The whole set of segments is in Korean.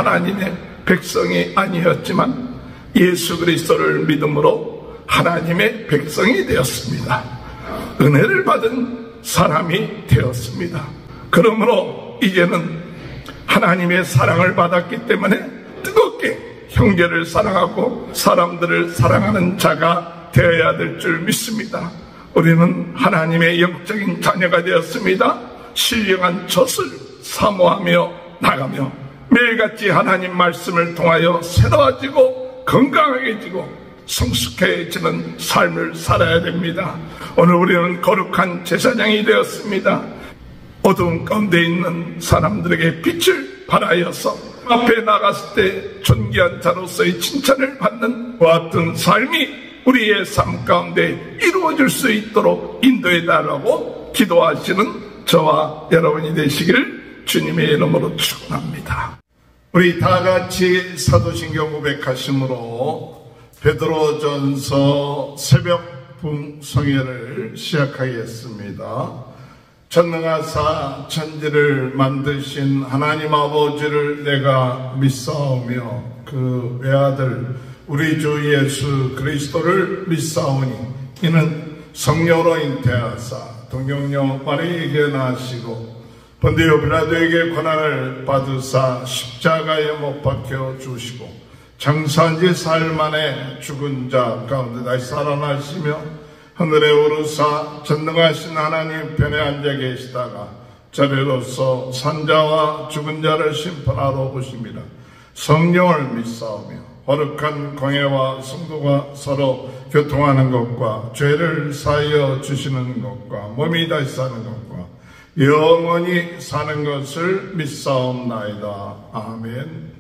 하나님의 백성이 아니었지만 예수 그리스도를 믿음으로 하나님의 백성이 되었습니다. 은혜를 받은 사람이 되었습니다. 그러므로 이제는 하나님의 사랑을 받았기 때문에 뜨겁게 형제를 사랑하고 사람들을 사랑하는 자가 되어야 될 줄 믿습니다. 우리는 하나님의 영적인 자녀가 되었습니다. 신령한 젖을 사모하며 나가며 매일같이 하나님 말씀을 통하여 새로워지고 건강해지고 성숙해지는 삶을 살아야 됩니다. 오늘 우리는 거룩한 제사장이 되었습니다. 어두운 가운데 있는 사람들에게 빛을 발하여서 앞에 나갔을 때 존귀한 자로서의 칭찬을 받는 그와 같은 삶이 우리의 삶 가운데 이루어질 수 있도록 인도해 달라고 기도하시는 저와 여러분이 되시기를 주님의 이름으로 축원합니다. 우리 다 같이 사도신경 고백하심으로 베드로전서 새벽 부흥성회를 시작하겠습니다. 전능하사 천지를 만드신 하나님 아버지를 내가 믿사오며 그 외아들 우리 주 예수 그리스도를 믿사오니 이는 성령으로 잉태하사 동정녀 마리에게 나시고 본디오 빌라도에게 고난을 받으사 십자가에 못 박혀 주시고 장사한 지 사흘 만에 죽은 자 가운데 다시 살아나시며 하늘에 오르사 전능하신 하나님 편에 앉아 계시다가 자리로서 산자와 죽은 자를 심판하러 오십니다. 성령을 믿사오며 거룩한 공회와 성도가 서로 교통하는 것과 죄를 사하여 주시는 것과 몸이 다시 사는 것과 영원히 사는 것을 믿사옵나이다. 아멘.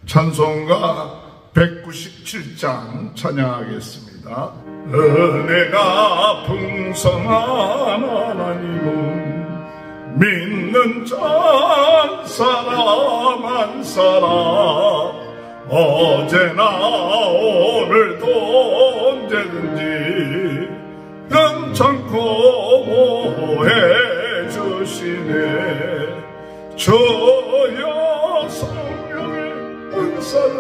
찬송가 197장 찬양하겠습니다. 은혜가 풍성한 하나님은 믿는 자 한 사람 한 사람 어제나 오늘도 언제든지 괜찮고 보호해 주시네. 주여 성령의 은사를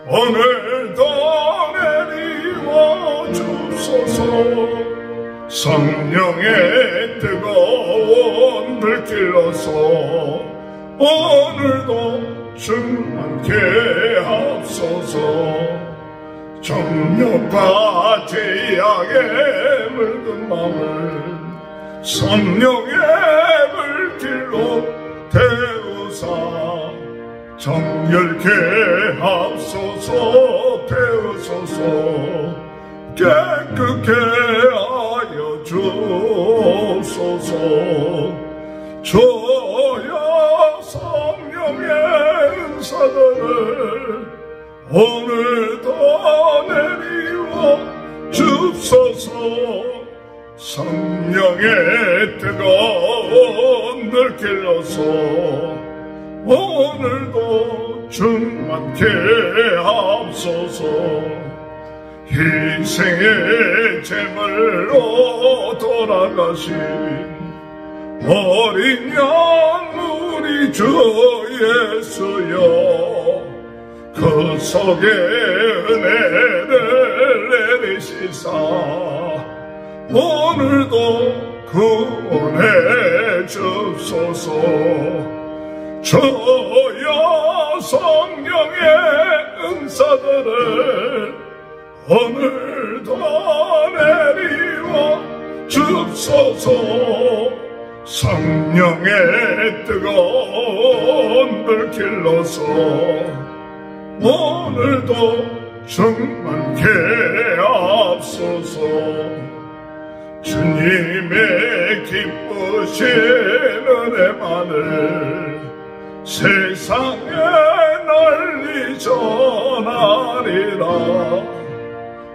오늘도 내리워 주소서. 성령의 뜨거운 불길로서 오늘도 충만케 하옵소서. 정욕과 죄악에 물든 마음을 성령의 불길로 태우사 정결케 하옵소서. 태우소서. 깨끗게 하여 주옵소서. 주여 성령의 은사들을 오늘도 내리워 주옵소서. 성령의 뜨거운 불길로서 오늘도 충만케 하옵소서. 희생의 제물로 돌아가신 어린 양 우리 주 예수여, 그 속에 은혜를 내리시사 오늘도 구원해 주소서. 주여 성령의 은사들을 오늘도 내리워 주소서. 성령의 뜨거운 불길로서 오늘도 충만케 하옵소서. 주님의 기쁘신 은혜만을 세상에 널리 전하리라.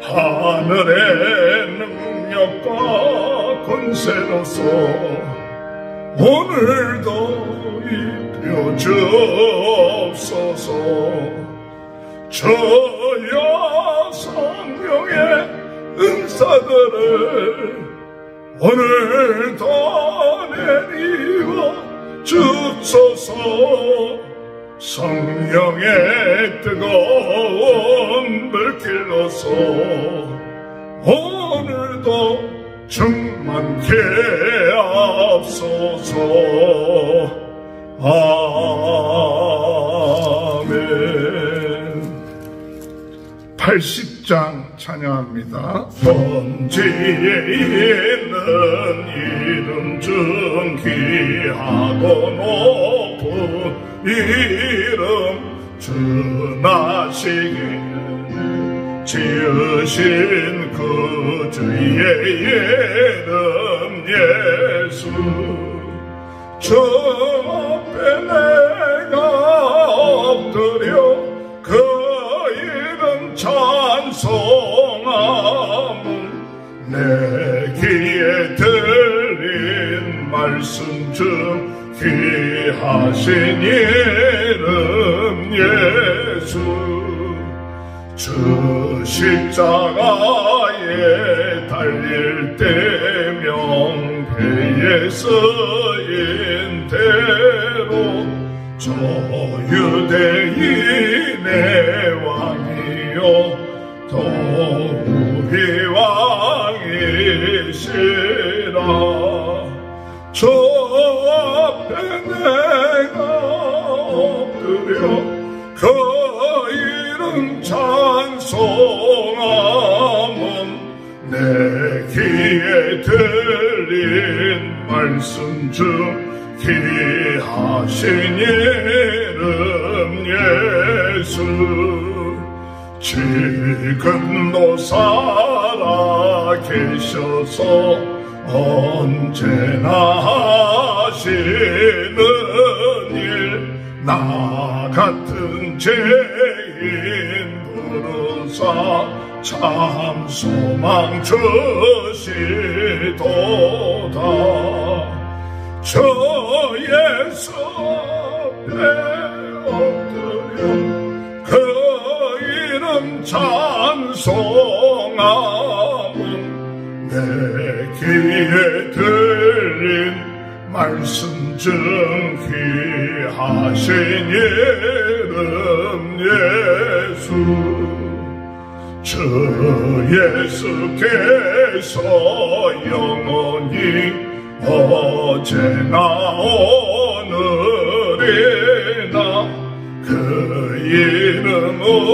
하늘의 능력과 권세로서 오늘도 입혀 주옵소서. 주여 성령의 은사들을 오늘도 내리워 주옵소서. 성령의 뜨거운 불길로서 오늘도 충만케 앞서서. 아멘. 80장 찬양합니다. 번지에 있는 이름 중 귀하고 높은 이름 전하시길 지으신 그 주의 이름 예수. 저 앞에 내가 엎드려 그 이름 찬송하면 내 귀에 들린 말씀 중 귀하신 이름 예수. 저 십자가에 달릴 때 명패에 쓰인 대로 저 유대인의 왕이요 또 우리 왕이시라. 저 앞에 내가 엎드려 그 이름 찬송하면 내 귀에 들린 말씀 중 귀하신 이름 예수. 지금도 살아 계셔서 언제나 하시는 일. 나 같은 죄인 부르사 참 소망 주시도다. 저 예수 앞에 엎드려 그 이름 찬송하면 내 귀에 들린 말씀 중 귀하신 이름 예수. 저 예수께서 영원히 어제나 오늘이나 그 이름으로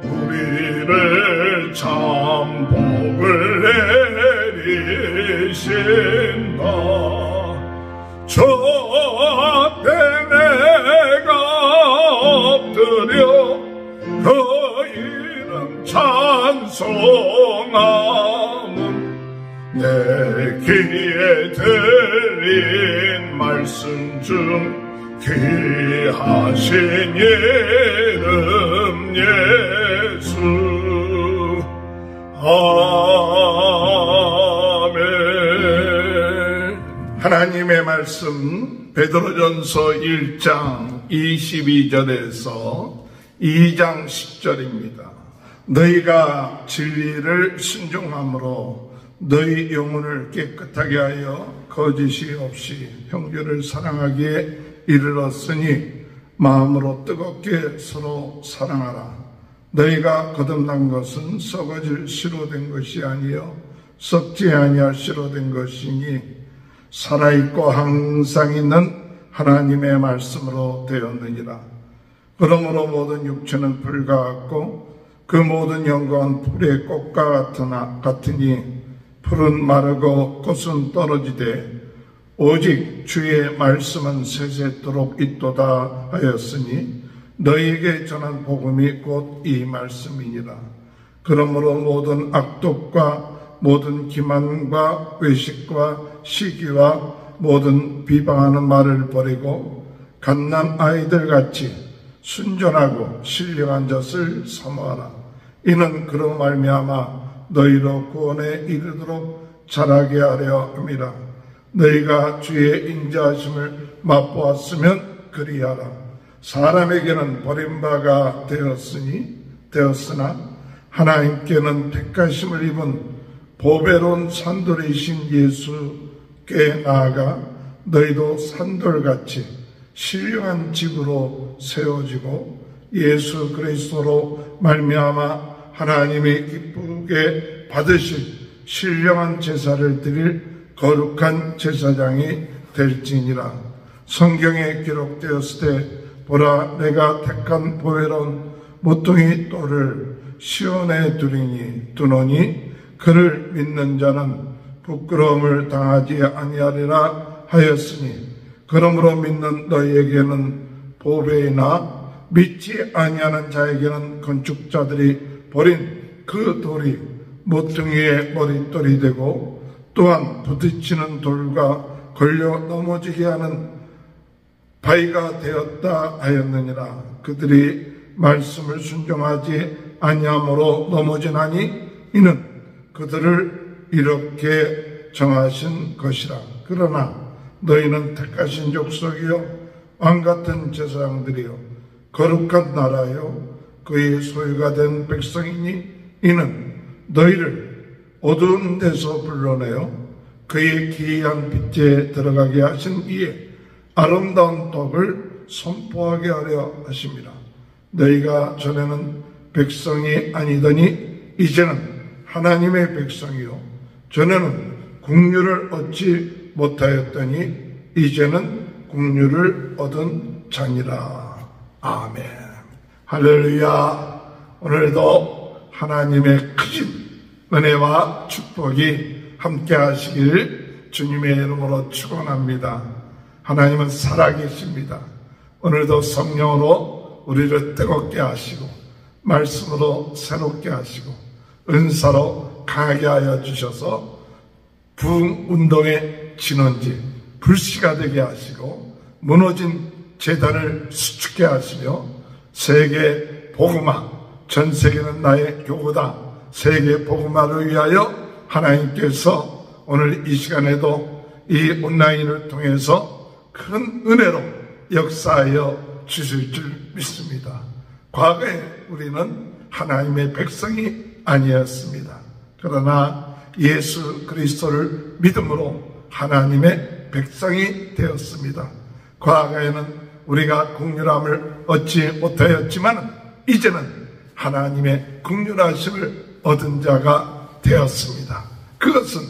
우리를 참 복을 내리신다. 저 앞에 내가 엎드려 그 이름 찬송하면 내 귀에 들린 말씀 중 귀하신 이름 예수. 아멘. 하나님의 말씀 베드로전서 1장 22절에서 2장 10절입니다. 너희가 진리를 순종함으로 너희 영혼을 깨끗하게 하여 거짓이 없이 형제를 사랑하기에 이르렀으니 마음으로 뜨겁게 서로 사랑하라. 너희가 거듭난 것은 썩어질 씨로 된 것이 아니요 썩지 아니할 씨로 된 것이니 살아있고 항상 있는 하나님의 말씀으로 되었느니라. 그러므로 모든 육체는 불과 같고 그 모든 영광은 불의 꽃과 같으니 풀은 마르고 꽃은 떨어지되 오직 주의 말씀은 세세토록 있도다 하였으니 너희에게 전한 복음이 곧 이 말씀이니라. 그러므로 모든 악독과 모든 기만과 외식과 시기와 모든 비방하는 말을 버리고 갓난 아이들같이 순전하고 신령한 젖을 사모하라. 이는 그로 말미암아 너희로 구원에 이르도록 자라게 하려 함이라. 너희가 주의 인자하심을 맛보았으면 그리하라. 사람에게는 버림바가 되었으나 하나님께는 택하심을 입은 보배로운 산돌이신 예수께 나아가 너희도 산돌같이 신령한 집으로 세워지고 예수 그리스도로 말미암아 하나님이 기쁘게 받으실 신령한 제사를 드릴 거룩한 제사장이 될지니라. 성경에 기록되었을 때 보라 내가 택한 보배로운 모퉁이 돌을 시온에 두노니 그를 믿는 자는 부끄러움을 당하지 아니하리라 하였으니 그러므로 믿는 너희에게는 보배이나 믿지 아니하는 자에게는 건축자들이 버린 그 돌이 모퉁이의 머릿돌이 되고 또한 부딪히는 돌과 걸려 넘어지게 하는 바위가 되었다 하였느니라. 그들이 말씀을 순종하지 아니함으로 넘어지나니 이는 그들을 이렇게 정하신 것이라. 그러나 너희는 택하신 족속이요 왕같은 제사장들이요 거룩한 나라요 그의 소유가 된 백성이니 이는 너희를 어두운 데서 불러내어 그의 기이한 빛에 들어가게 하신 이에 아름다운 떡을 선포하게 하려 하심이라. 너희가 전에는 백성이 아니더니 이제는 하나님의 백성이요 전에는 국류를 얻지 못하였더니 이제는 국류를 얻은 자니라. 아멘. 할렐루야. 오늘도 하나님의 크신 은혜와 축복이 함께 하시길 주님의 이름으로 축원합니다. 하나님은 살아계십니다. 오늘도 성령으로 우리를 뜨겁게 하시고 말씀으로 새롭게 하시고 은사로 강하게 하여 주셔서 부흥운동의 진원지 불씨가 되게 하시고 무너진 제단을 수축게 하시며 세계 복음화, 전 세계는 나의 교구다, 세계 복음화를 위하여 하나님께서 오늘 이 시간에도 이 온라인을 통해서 큰 은혜로 역사하여 주실 줄 믿습니다. 과거에 우리는 하나님의 백성이 아니었습니다. 그러나 예수 그리스도를 믿음으로 하나님의 백성이 되었습니다. 과거에는 우리가 긍휼함을 얻지 못하였지만 이제는 하나님의 긍휼하심을 얻은 자가 되었습니다. 그것은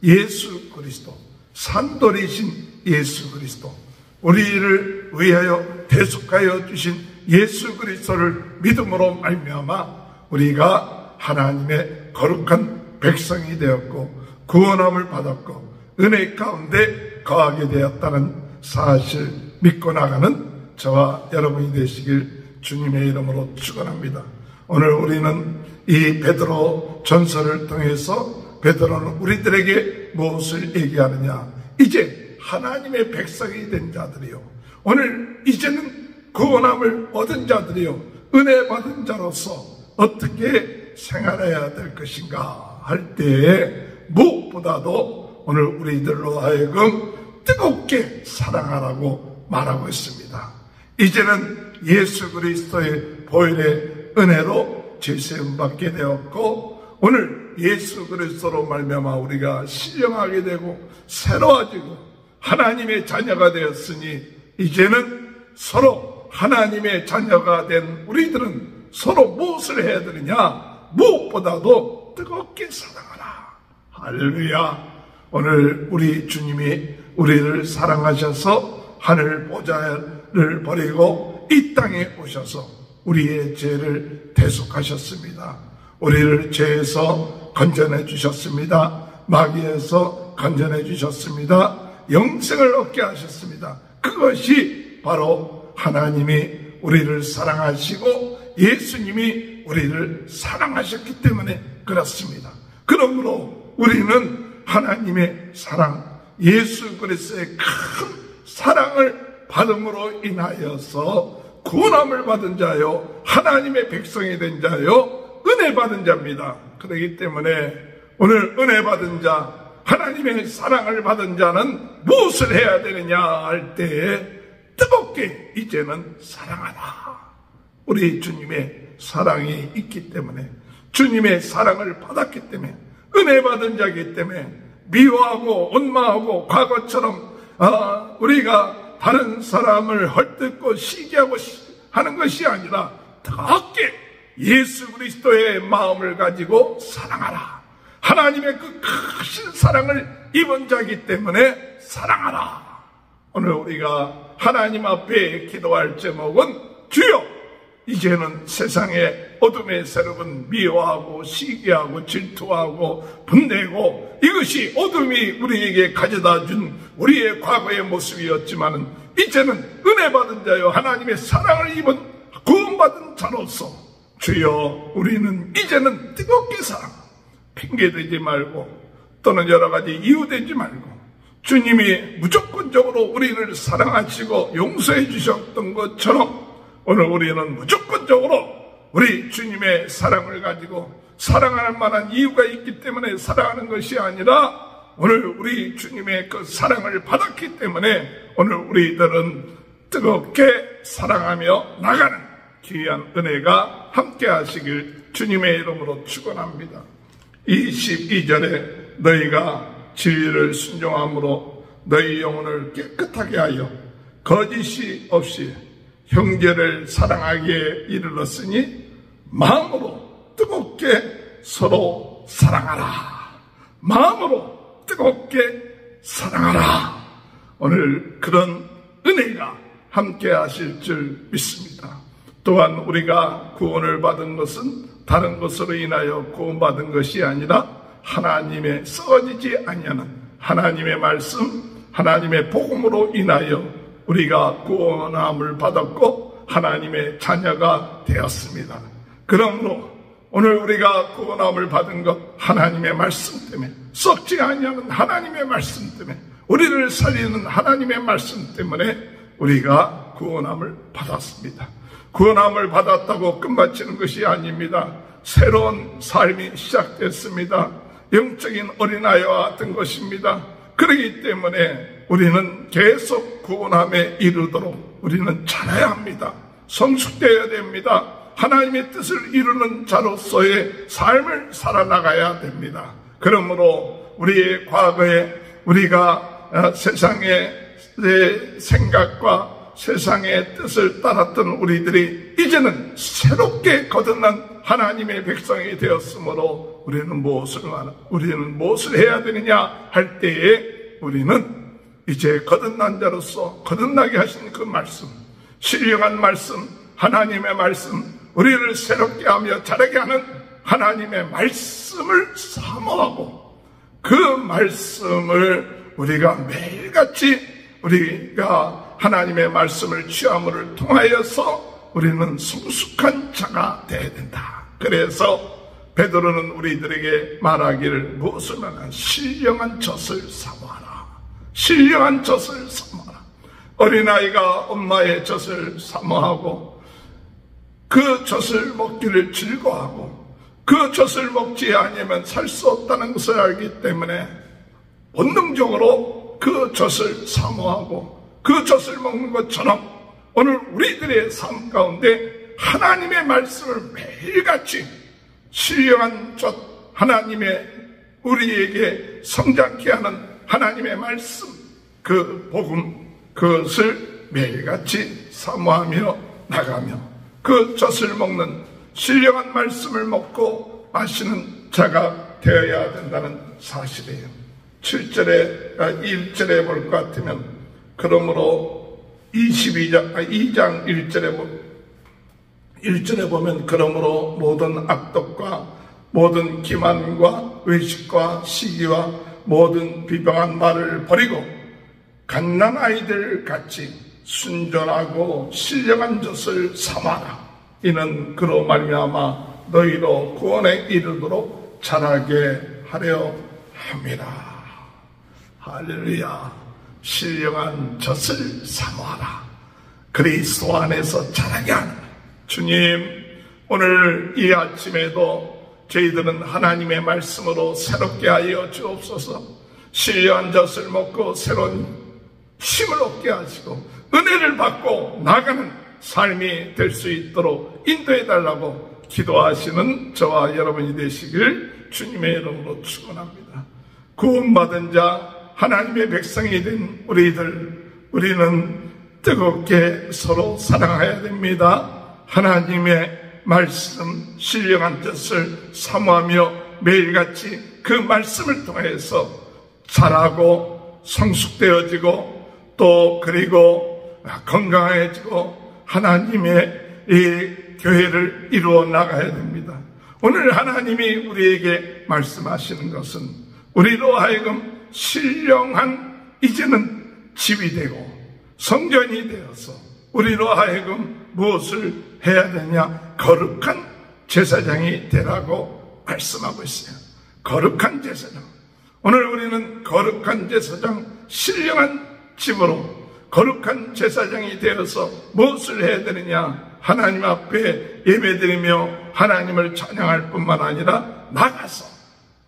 예수 그리스도, 산돌이신 예수 그리스도, 우리를 위하여 대속하여 주신 예수 그리스도를 믿음으로 말미암아 우리가 하나님의 거룩한 백성이 되었고 구원함을 받았고 은혜 가운데 거하게 되었다는 사실 믿고 나가는 저와 여러분이 되시길 주님의 이름으로 축원합니다. 오늘 우리는 이 베드로 전서를 통해서 베드로는 우리들에게 무엇을 얘기하느냐? 이제 하나님의 백성이 된 자들이요, 오늘 이제는 구원함을 얻은 자들이요, 은혜 받은 자로서 어떻게 생활해야 될 것인가 할 때에 무엇보다도 오늘 우리들로 하여금 뜨겁게 사랑하라고 말하고 있습니다. 이제는 예수 그리스도의 보혈의 은혜로 죄세움 받게 되었고 오늘 예수 그리스도로 말미암아 우리가 신령하게 되고 새로워지고 하나님의 자녀가 되었으니 이제는 서로 하나님의 자녀가 된 우리들은 서로 무엇을 해야 되느냐? 무엇보다도 뜨겁게 사랑하라. 할렐루야. 오늘 우리 주님이 우리를 사랑하셔서 하늘 보좌를 버리고 이 땅에 오셔서 우리의 죄를 대속하셨습니다. 우리를 죄에서 건져내 주셨습니다. 마귀에서 건져내 주셨습니다. 영생을 얻게 하셨습니다. 그것이 바로 하나님이 우리를 사랑하시고 예수님이 우리를 사랑하셨기 때문에 그렇습니다. 그러므로 우리는 하나님의 사랑, 예수 그리스도의 큰 사랑을 받음으로 인하여서 구원함을 받은 자요, 하나님의 백성이 된 자요, 은혜 받은 자입니다. 그렇기 때문에 오늘 은혜 받은 자, 하나님의 사랑을 받은 자는 무엇을 해야 되느냐 할 때에 뜨겁게 이제는 사랑하라. 우리 주님의 사랑이 있기 때문에, 주님의 사랑을 받았기 때문에, 은혜 받은 자이기 때문에 미워하고 원망하고 과거처럼 우리가 다른 사람을 헐뜯고 시기하고 하는 것이 아니라 뜨겁게 예수 그리스도의 마음을 가지고 사랑하라. 하나님의 그 크신 사랑을 입은 자이기 때문에 사랑하라. 오늘 우리가 하나님 앞에 기도할 제목은 주여 이제는 세상의 어둠의 세력은 미워하고 시기하고 질투하고 분내고 이것이 어둠이 우리에게 가져다 준 우리의 과거의 모습이었지만 이제는 은혜 받은 자여 하나님의 사랑을 입은 구원받은 자로서 주여 우리는 이제는 뜨겁게 사랑하라. 핑계대지 말고 또는 여러 가지 이유되지 말고 주님이 무조건적으로 우리를 사랑하시고 용서해 주셨던 것처럼 오늘 우리는 무조건적으로 우리 주님의 사랑을 가지고 사랑할 만한 이유가 있기 때문에 사랑하는 것이 아니라 오늘 우리 주님의 그 사랑을 받았기 때문에 오늘 우리들은 뜨겁게 사랑하며 나가는 귀한 은혜가 함께 하시길 주님의 이름으로 축원합니다. 22절에 너희가 진리를 순종함으로 너희 영혼을 깨끗하게 하여 거짓이 없이 형제를 사랑하기에 이르렀으니 마음으로 뜨겁게 서로 사랑하라. 마음으로 뜨겁게 사랑하라. 오늘 그런 은혜가 함께 하실 줄 믿습니다. 또한 우리가 구원을 받은 것은 다른 것으로 인하여 구원받은 것이 아니라 하나님의 썩어지지 아니하는 하나님의 말씀, 하나님의 복음으로 인하여 우리가 구원함을 받았고 하나님의 자녀가 되었습니다. 그러므로 오늘 우리가 구원함을 받은 것 하나님의 말씀 때문에 썩지 아니하는 하나님의 말씀 때문에 우리를 살리는 하나님의 말씀 때문에 우리가 구원함을 받았습니다. 구원함을 받았다고 끝마치는 것이 아닙니다. 새로운 삶이 시작됐습니다. 영적인 어린아이와 같은 것입니다. 그렇기 때문에 우리는 계속 구원함에 이르도록 우리는 자라야 합니다. 성숙되어야 됩니다. 하나님의 뜻을 이루는 자로서의 삶을 살아나가야 됩니다. 그러므로 우리의 과거에 우리가 세상의 생각과 세상의 뜻을 따랐던 우리들이 이제는 새롭게 거듭난 하나님의 백성이 되었으므로 우리는 무엇을 해야 되느냐 할 때에 우리는 이제 거듭난 자로서 거듭나게 하신 그 말씀, 신령한 말씀, 하나님의 말씀, 우리를 새롭게 하며 자라게 하는 하나님의 말씀을 사모하고 그 말씀을 우리가 매일같이 우리가 하나님의 말씀을 취함을 통하여서 우리는 성숙한 자가 되어야 된다. 그래서 베드로는 우리들에게 말하기를 무엇을 말하나 신령한 젖을 사모하라. 신령한 젖을 사모하라. 어린아이가 엄마의 젖을 사모하고 그 젖을 먹기를 즐거워하고 그 젖을 먹지 아니면 살 수 없다는 것을 알기 때문에 본능적으로 그 젖을 사모하고 그 젖을 먹는 것처럼 오늘 우리들의 삶 가운데 하나님의 말씀을 매일같이 신령한 젖 하나님의 우리에게 성장케 하는 하나님의 말씀 그 복음 그것을 매일같이 사모하며 나가며 그 젖을 먹는 신령한 말씀을 먹고 마시는 자가 되어야 된다는 사실이에요. 1절에 볼 것 같으면 그러므로 2장 1절에 보면 그러므로 모든 악독과 모든 기만과 외식과 시기와 모든 비방한 말을 버리고 갓난 아이들 같이 순전하고 신령한 젖을 삼아라. 이는 그로 말미암아 너희로 구원에 이르도록 자라게 하려 합니다. 할렐루야. 신령한 젖을 사모하라. 그리스도 안에서 자라게 하는 주님, 오늘 이 아침에도 저희들은 하나님의 말씀으로 새롭게 하여 주옵소서. 신령한 젖을 먹고 새로운 힘을 얻게 하시고 은혜를 받고 나가는 삶이 될 수 있도록 인도해 달라고 기도하시는 저와 여러분이 되시길 주님의 이름으로 축원합니다. 구원받은 자 하나님의 백성이 된 우리는 뜨겁게 서로 사랑해야 됩니다. 하나님의 말씀, 신령한 뜻을 사모하며 매일같이 그 말씀을 통해서 자라고 성숙되어지고 또 그리고 건강해지고 하나님의 이 교회를 이루어 나가야 됩니다. 오늘 하나님이 우리에게 말씀하시는 것은 우리로 하여금 신령한 이제는 집이 되고 성전이 되어서 우리로 하여금 무엇을 해야 되냐? 거룩한 제사장이 되라고 말씀하고 있어요. 거룩한 제사장. 오늘 우리는 거룩한 제사장, 신령한 집으로 거룩한 제사장이 되어서 무엇을 해야 되느냐? 하나님 앞에 예배드리며 하나님을 찬양할 뿐만 아니라 나가서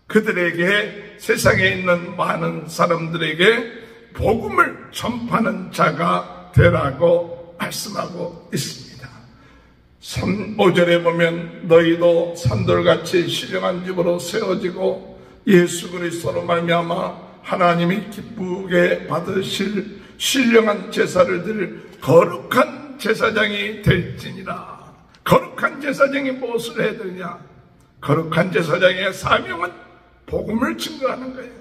그들에게, 세상에 있는 많은 사람들에게 복음을 전파하는 자가 되라고 말씀하고 있습니다. 5절에 보면 너희도 산돌같이 신령한 집으로 세워지고 예수 그리스도로 말미암아 하나님이 기쁘게 받으실 신령한 제사를 드릴 거룩한 제사장이 될지니라. 거룩한 제사장이 무엇을 해야 되느냐? 거룩한 제사장의 사명은 복음을 증거하는 거예요.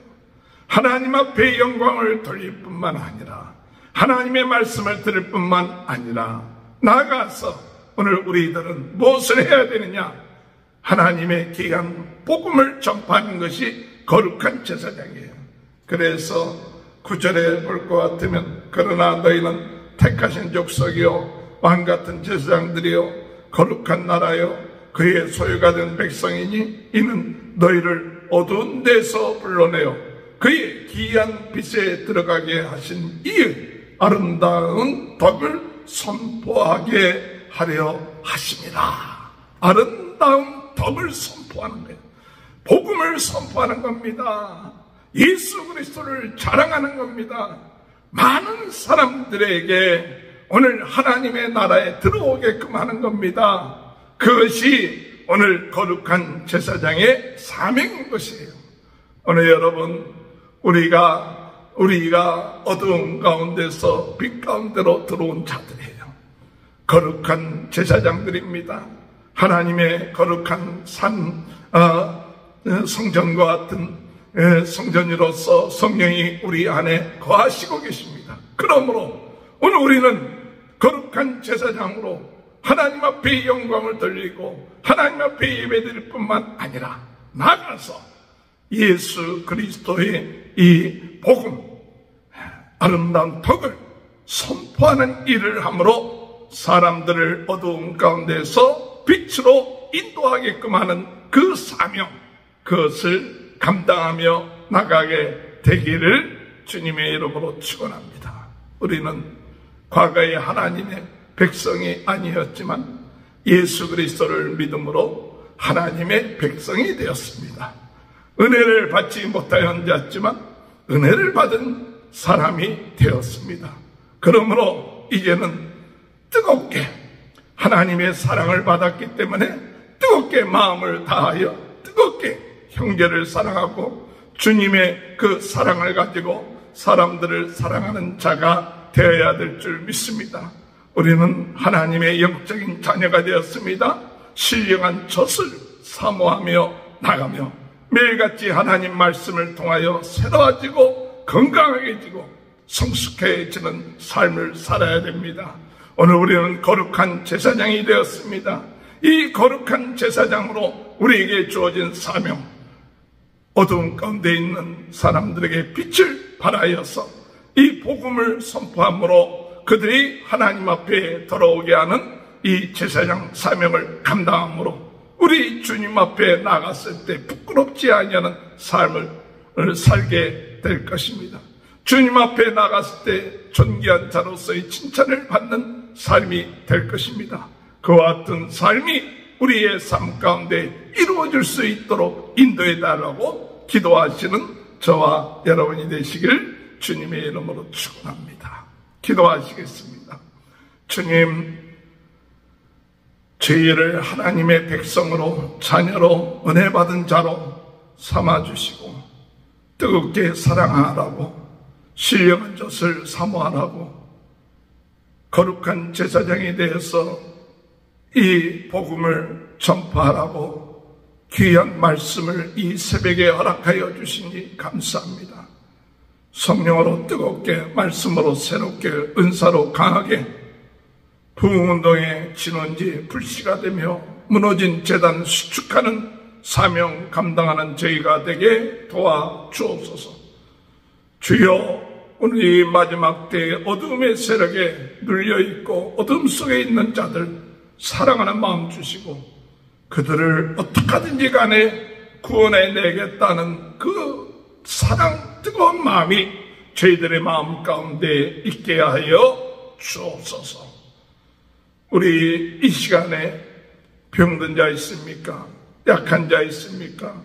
하나님 앞에 영광을 돌릴 뿐만 아니라 하나님의 말씀을 들을 뿐만 아니라 나아가서 오늘 우리들은 무엇을 해야 되느냐? 하나님의 귀한 복음을 전파하는 것이 거룩한 제사장이에요. 그래서 9절에 볼 것 같으면 그러나 너희는 택하신 족속이요 왕같은 제사장들이요 거룩한 나라요 그의 소유가 된 백성이니 이는 너희를 어두운 데서 불러내어 그의 기이한 빛에 들어가게 하신 이의 아름다운 덕을 선포하게 하려 하심이라. 아름다운 덕을 선포하는 거예요. 복음을 선포하는 겁니다. 예수 그리스도를 자랑하는 겁니다. 많은 사람들에게 오늘 하나님의 나라에 들어오게끔 하는 겁니다. 그것이 오늘 거룩한 제사장의 사명인 것이에요. 오늘 여러분, 우리가 어두운 가운데서 빛 가운데로 들어온 자들이에요. 거룩한 제사장들입니다. 하나님의 거룩한 성전과 같은 성전으로서 성령이 우리 안에 거하시고 계십니다. 그러므로 오늘 우리는 거룩한 제사장으로 하나님 앞에 영광을 돌리고 하나님 앞에 예배드릴 뿐만 아니라 나가서 예수 그리스도의 이 복음, 아름다운 덕을 선포하는 일을 함으로 사람들을 어두운 가운데서 빛으로 인도하게끔 하는 그 사명, 그것을 감당하며 나가게 되기를 주님의 이름으로 축원합니다. 우리는 과거에 하나님의 백성이 아니었지만 예수 그리스도를 믿음으로 하나님의 백성이 되었습니다. 은혜를 받지 못하여 앉았지만 은혜를 받은 사람이 되었습니다. 그러므로 이제는 뜨겁게 하나님의 사랑을 받았기 때문에 뜨겁게 마음을 다하여 뜨겁게 형제를 사랑하고 주님의 그 사랑을 가지고 사람들을 사랑하는 자가 되어야 될 줄 믿습니다. 우리는 하나님의 영적인 자녀가 되었습니다. 신령한 젖을 사모하며 나가며 매일같이 하나님 말씀을 통하여 새로워지고 건강해지고 성숙해지는 삶을 살아야 됩니다. 오늘 우리는 거룩한 제사장이 되었습니다. 이 거룩한 제사장으로 우리에게 주어진 사명, 어두운 가운데 있는 사람들에게 빛을 발하여서 이 복음을 선포함으로 그들이 하나님 앞에 돌아오게 하는 이 제사장 사명을 감당함으로 우리 주님 앞에 나갔을 때 부끄럽지 아니하는 삶을 살게 될 것입니다. 주님 앞에 나갔을 때 존귀한 자로서의 칭찬을 받는 삶이 될 것입니다. 그와 같은 삶이 우리의 삶 가운데 이루어질 수 있도록 인도해 달라고 기도하시는 저와 여러분이 되시길 주님의 이름으로 축원합니다. 기도하시겠습니다. 주님, 저희를 하나님의 백성으로 자녀로 은혜 받은 자로 삼아주시고 뜨겁게 사랑하라고 신령한 젖을 사모하라고 거룩한 제사장이 되어서 이 복음을 전파하라고 귀한 말씀을 이 새벽에 허락하여 주시니 감사합니다. 성령으로 뜨겁게, 말씀으로 새롭게, 은사로 강하게 부흥운동의 진원지 불씨가 되며 무너진 제단 수축하는 사명 감당하는 저희가 되게 도와주옵소서. 주여, 오늘 이 마지막 때의 어둠의 세력에 눌려있고 어둠 속에 있는 자들 사랑하는 마음 주시고 그들을 어떻게 하든지 간에 구원해 내겠다는 그 사랑 뜨거운 마음이 저희들의 마음 가운데 있게 하여 주옵소서. 우리 이 시간에 병든 자 있습니까? 약한 자 있습니까?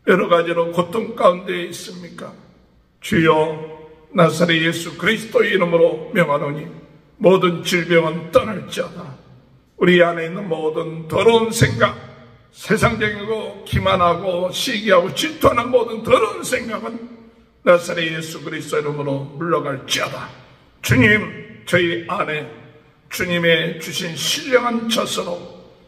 여러 가지로 고통 가운데 있습니까? 주여, 나사렛 예수 그리스도의 이름으로 명하노니 모든 질병은 떠날지어다. 우리 안에 있는 모든 더러운 생각, 세상적이고 기만하고 시기하고 질투하는 모든 더러운 생각은 나사렛 예수 그리스도 이름으로 물러갈지어다. 주님, 저희 안에 주님의 주신 신령한 젖으로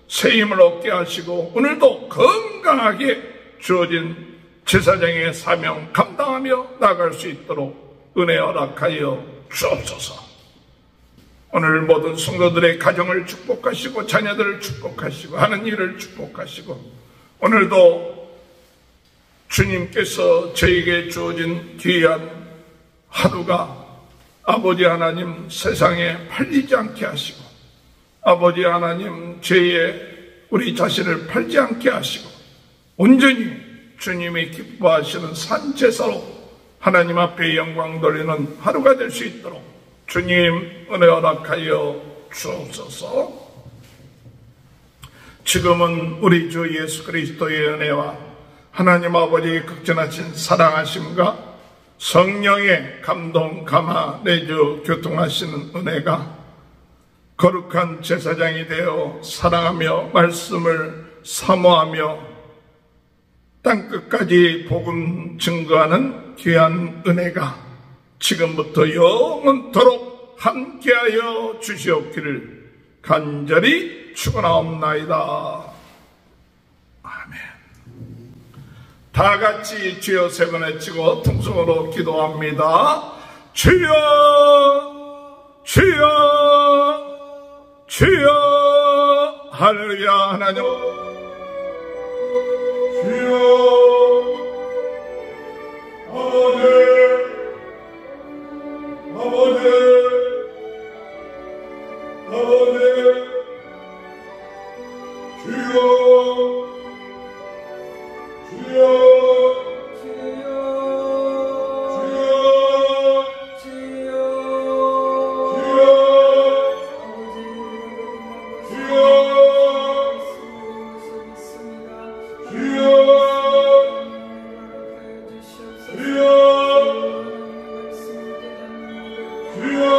새 힘을 얻게 하시고 오늘도 건강하게 주어진 제사장의 사명 감당하며 나아갈 수 있도록 은혜 허락하여 주옵소서. 오늘 모든 성도들의 가정을 축복하시고 자녀들을 축복하시고 하는 일을 축복하시고 오늘도 주님께서 저에게 주어진 귀한 하루가 아버지 하나님 세상에 팔리지 않게 하시고 아버지 하나님 죄에 우리 자신을 팔지 않게 하시고 온전히 주님이 기뻐하시는 산제사로 하나님 앞에 영광 돌리는 하루가 될 수 있도록 주님 은혜 허락하여 주옵소서. 지금은 우리 주 예수 그리스도의 은혜와 하나님 아버지의 극진하신 사랑하심과 성령의 감동 감화 내주 교통하시는 은혜가 거룩한 제사장이 되어 사랑하며 말씀을 사모하며 땅끝까지 복음 증거하는 귀한 은혜가 지금부터 영원토록 함께하여 주시옵기를 간절히 축원하옵나이다. 아멘. 다 같이 주여 세 번 외치고 통성으로 기도합니다. 주여, 주여, 주여. 할렐루야. 하나님 주여, 아버지, 아버지, 아버지, 주여, 주여, 주여, 주여, 주여, 주여, 주여, 주여,